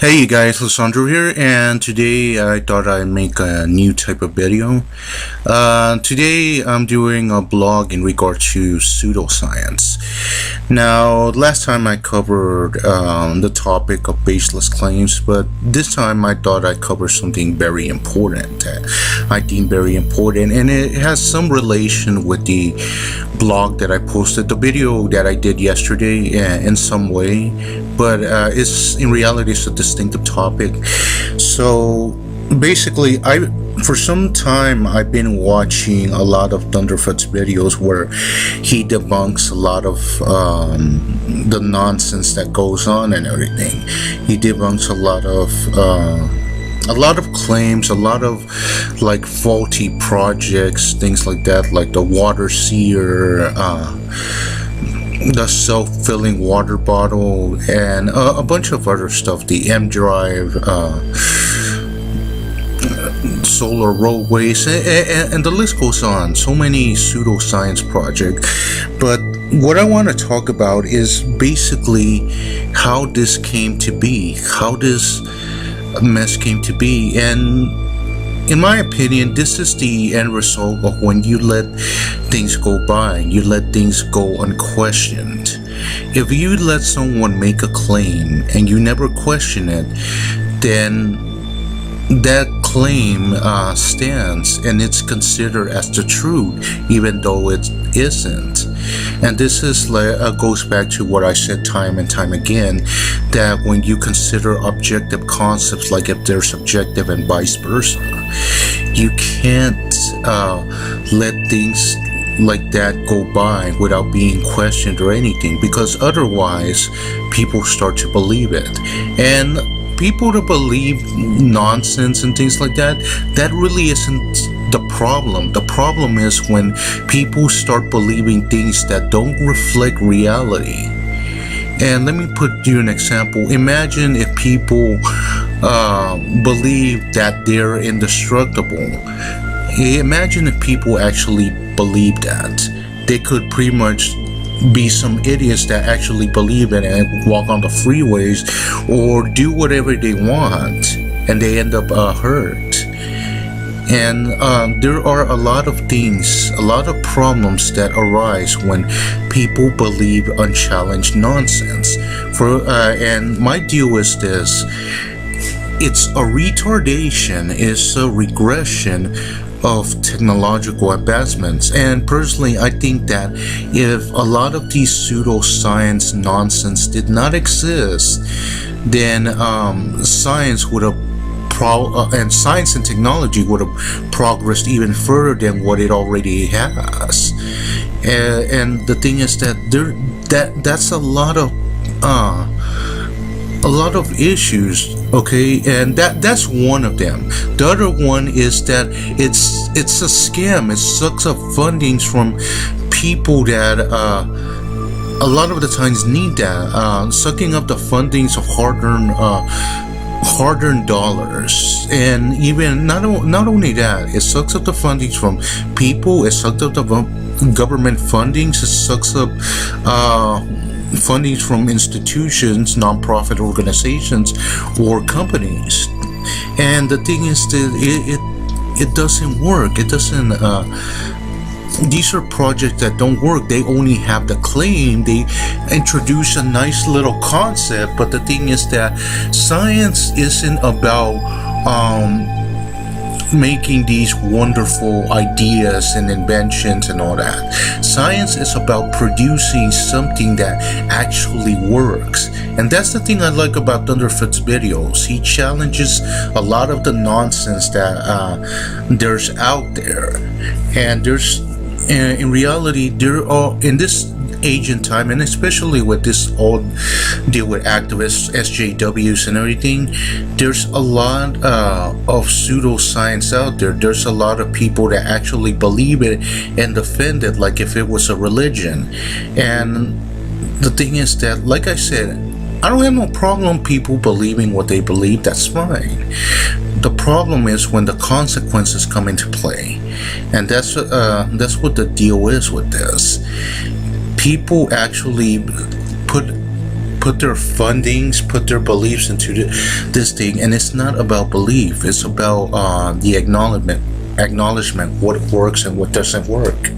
Hey you guys, Lisandro here, and today I thought I'd make a new type of video. Today I'm doing a blog in regard to pseudoscience. Now, last time I covered the topic of baseless claims, but this time I thought I'd cover something very important that I deem very important, and it has some relation with the blog that I posted, the video that I did yesterday in some way, but it's in reality it's a distinctive topic. So basically, for some time I've been watching a lot of Thunderfoot's videos where he debunks a lot of the nonsense that goes on and everything. He debunks a lot of claims, a lot of like faulty projects, things like that, like the water seer, the self-filling water bottle, and a bunch of other stuff, the M drive, solar roadways, and the list goes on. So many pseudoscience projects. But what I want to talk about is basically how this came to be, how this mess came to be. And in my opinion, this is the end result of when you let things go by, you let things go unquestioned. If you let someone make a claim and you never question it, then that claim stands and it's considered as the truth, even though it isn't. And this is goes back to what I said time and time again, that when you consider objective concepts, like if they're subjective and vice versa, you can't let things like that go by without being questioned or anything, because otherwise people start to believe it. And people to believe nonsense and things like that, that really isn't the problem. The problem is when people start believing things that don't reflect reality. And let me put you an example. Imagine if people believe that they're indestructible. Imagine if people actually believe that. They could pretty much be some idiots that actually believe it and walk on the freeways or do whatever they want, and they end up hurt. And there are a lot of things, a lot of problems that arise when people believe unchallenged nonsense. And my deal is this: it's a retardation, it's a regression of technological advancements. And personally, I think that if a lot of these pseudoscience nonsense did not exist, then science would have and science and technology would have progressed even further than what it already has. And the thing is that that's a lot of issues, okay, and that's one of them. The other one is that it's a scam. It sucks up fundings from people that a lot of the times need that, sucking up the fundings of hard-earned dollars. And even not only that, it sucks up the fundings from people, it sucks up the government fundings, it sucks up fundings from institutions, non-profit organizations, or companies. And the thing is that it doesn't work. It doesn't. These are projects that don't work. They only have the claim. They introduce a nice little concept, but the thing is that science isn't about making these wonderful ideas and inventions and all that. Science is about producing something that actually works. And that's the thing I like about Thunderfoot's videos. He challenges a lot of the nonsense that there's out there. And in reality, there are, in this age and time, and especially with this old deal with activists, SJWs and everything, there's a lot of pseudoscience out there. There's a lot of people that actually believe it and defend it like if it was a religion. And the thing is that, like I said, I don't have no problem people believing what they believe. That's fine. The problem is when the consequences come into play, and that's what the deal is with this. People actually put put their fundings, put their beliefs into this thing, and it's not about belief. It's about the acknowledgement what works and what doesn't work.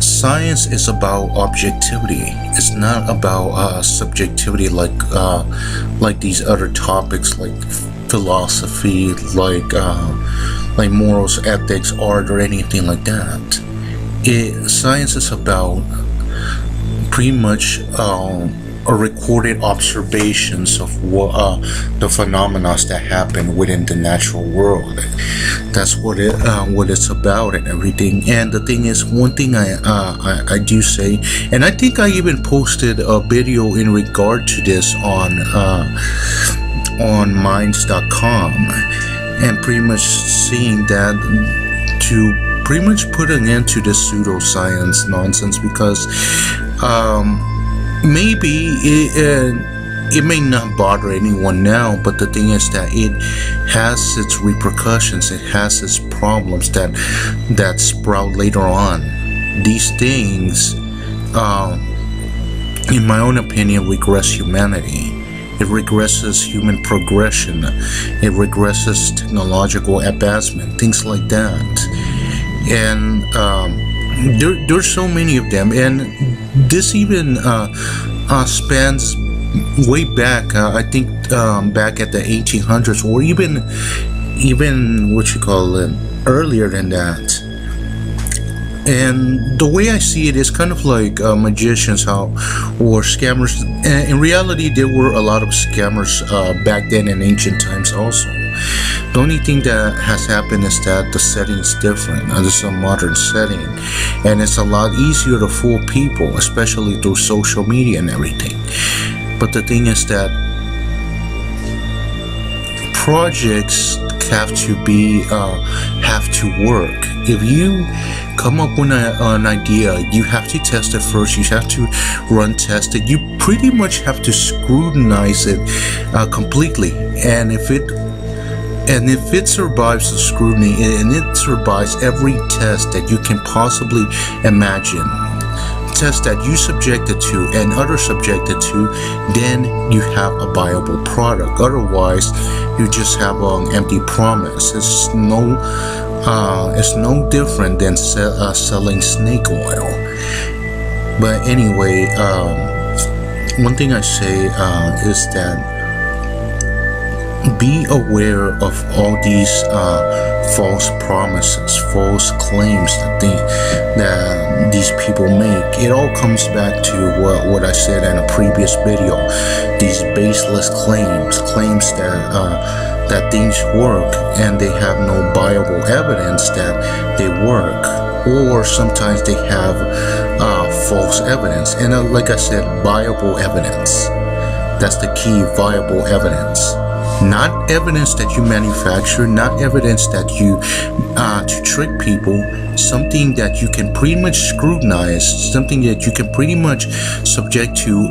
Science is about objectivity. It's not about subjectivity like these other topics like philosophy, like morals, ethics, art, or anything like that. Science is about pretty much recorded observations of the phenomena that happen within the natural world. That's what it's about and everything. And the thing is, one thing I do say, and I think I even posted a video in regard to this on minds.com, and pretty much seeing that to pretty much put an end to this pseudoscience nonsense, because maybe it may not bother anyone now, but the thing is that it has its repercussions, it has its problems that sprout later on. These things, in my own opinion, regress humanity. It regresses human progression. It regresses technological advancement, things like that. And there's so many of them, and this even spans way back. I think back at the 1800s, or even what you call it, earlier than that. And the way I see it is kind of like magicians or scammers. In reality, there were a lot of scammers back then in ancient times also. The only thing that has happened is that the setting is different. This is a modern setting, and it's a lot easier to fool people, especially through social media and everything. But the thing is that projects have to work. If you come up with an idea, you have to test it first. You have to test it. You pretty much have to scrutinize it completely. And if it survives the scrutiny, and it survives every test that you can possibly imagine, test that you subjected to and others subjected to, then you have a viable product. Otherwise, you just have an empty promise. It's no different than selling snake oil. But anyway, one thing I say is that be aware of all these false promises, false claims that these people make. It all comes back to what I said in a previous video. These baseless claims that things work, and they have no viable evidence that they work, or sometimes they have false evidence. And like I said, viable evidence. That's the key, viable evidence. Not evidence that you manufacture, not evidence that you to trick people, something that you can pretty much scrutinize, something that you can pretty much subject to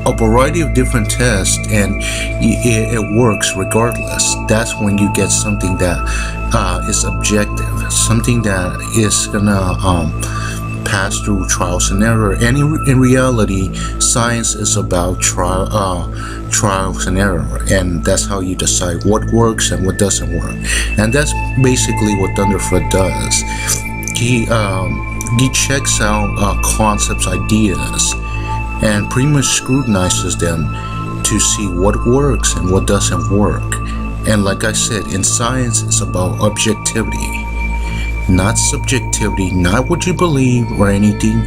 a variety of different tests, and it works regardless. That's when you get something that is objective, something that is gonna pass through trials and error. And in reality, science is about trials and error, and that's how you decide what works and what doesn't work. And that's basically what Thunderfoot does. He checks out concepts, ideas, and pretty much scrutinizes them to see what works and what doesn't work. And like I said, in science, it's about objectivity, not subjectivity, not what you believe or anything.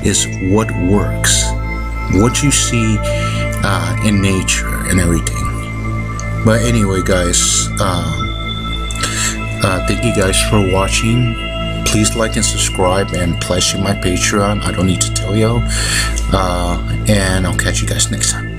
Is what works, what you see in nature and everything. But anyway, guys, thank you guys for watching. Please like and subscribe and pledge to my Patreon. I don't need to tell you. And I'll catch you guys next time.